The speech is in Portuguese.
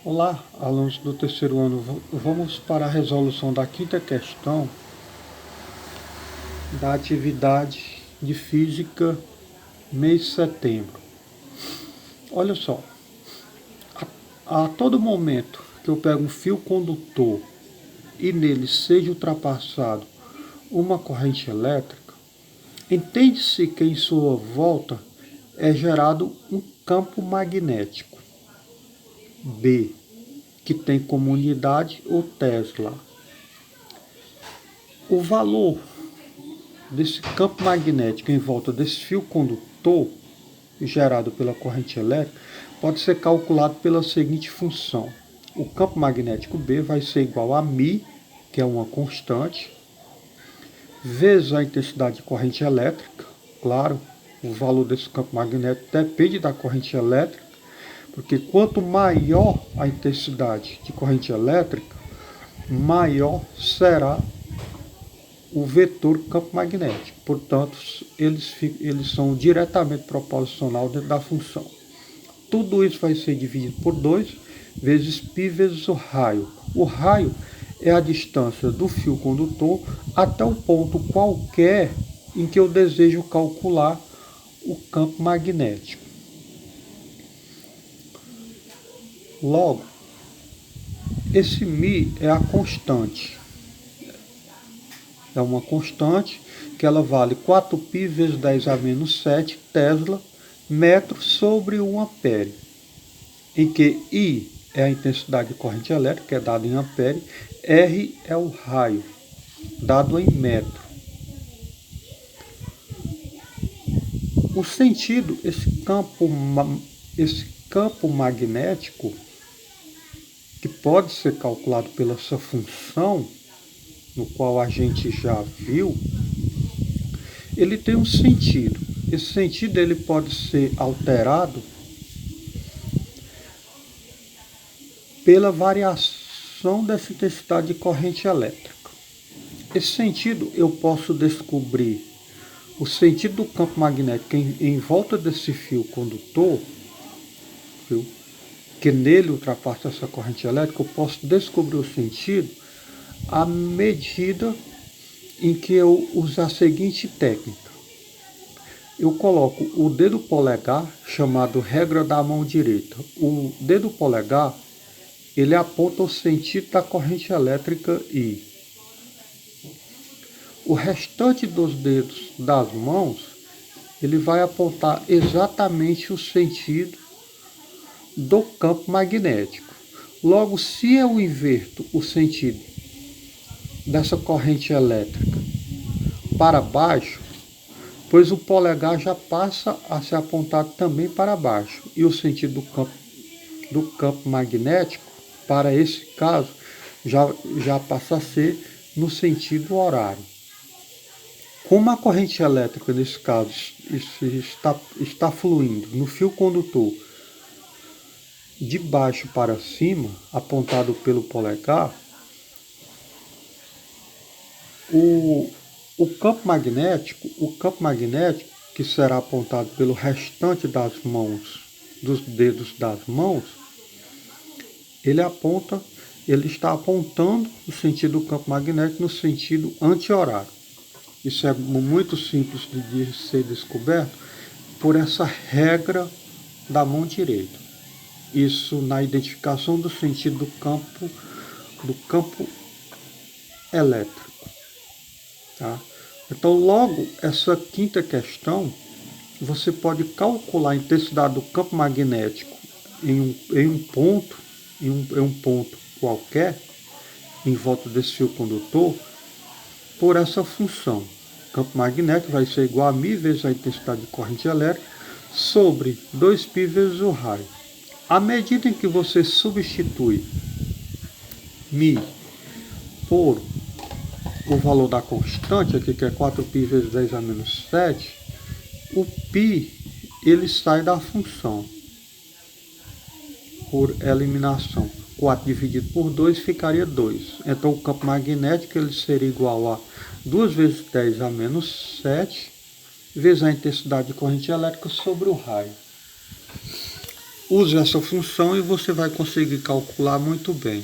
Olá, alunos do terceiro ano. Vamos para a resolução da quinta questão da atividade de física mês de setembro. Olha só, a todo momento que eu pego um fio condutor e nele seja ultrapassado uma corrente elétrica, entende-se que em sua volta é gerado um campo magnético, B, que tem como unidade o Tesla. O valor desse campo magnético em volta desse fio condutor gerado pela corrente elétrica pode ser calculado pela seguinte função. O campo magnético B vai ser igual a μ, que é uma constante, vezes a intensidade de corrente elétrica. Claro, o valor desse campo magnético depende da corrente elétrica, porque quanto maior a intensidade de corrente elétrica, maior será o vetor campo magnético. Portanto, eles são diretamente proporcional dentro da função. Tudo isso vai ser dividido por 2 vezes π vezes o raio. O raio é a distância do fio condutor até um ponto qualquer em que eu desejo calcular o campo magnético. Logo, esse μ é a constante. É uma constante que ela vale 4π vezes 10 a menos 7 Tesla metro sobre 1 ampere, em que I é a intensidade de corrente elétrica, que é dado em ampere, R é o raio, dado em metro. O sentido, esse campo magnético, que pode ser calculado pela essa função, no qual a gente já viu, ele tem um sentido. Esse sentido ele pode ser alterado pela variação dessa intensidade de corrente elétrica. Esse sentido eu posso descobrir o sentido do campo magnético em volta desse fio condutor, que nele ultrapassa essa corrente elétrica. Eu posso descobrir o sentido à medida em que eu usar a seguinte técnica. Eu coloco o dedo polegar, chamado regra da mão direita. O dedo polegar, ele aponta o sentido da corrente elétrica I. O restante dos dedos das mãos, ele vai apontar exatamente o sentido do campo magnético. Logo, se eu inverto o sentido dessa corrente elétrica para baixo, pois o polegar já passa a ser apontado também para baixo, e o sentido do campo magnético, para esse caso, já passa a ser no sentido horário. Como a corrente elétrica, nesse caso, está fluindo no fio condutor de baixo para cima, apontado pelo polegar, o campo magnético, que será apontado pelo restante das mãos, dos dedos das mãos, ele está apontando o sentido do campo magnético no sentido anti-horário. Isso é muito simples de ser descoberto por essa regra da mão direita. Isso na identificação do sentido do campo elétrico. Tá? Então, logo, essa quinta questão, você pode calcular a intensidade do campo magnético em um ponto qualquer, em volta desse fio condutor, por essa função. O campo magnético vai ser igual a μ vezes a intensidade de corrente elétrica sobre 2π vezes o raio. À medida em que você substitui μ por o valor da constante, aqui que é 4π vezes 10 a menos 7, o π ele sai da função por eliminação. 4 dividido por 2 ficaria 2. Então o campo magnético ele seria igual a 2 vezes 10 a menos 7 vezes a intensidade de corrente elétrica sobre o raio. Use essa função e você vai conseguir calcular muito bem.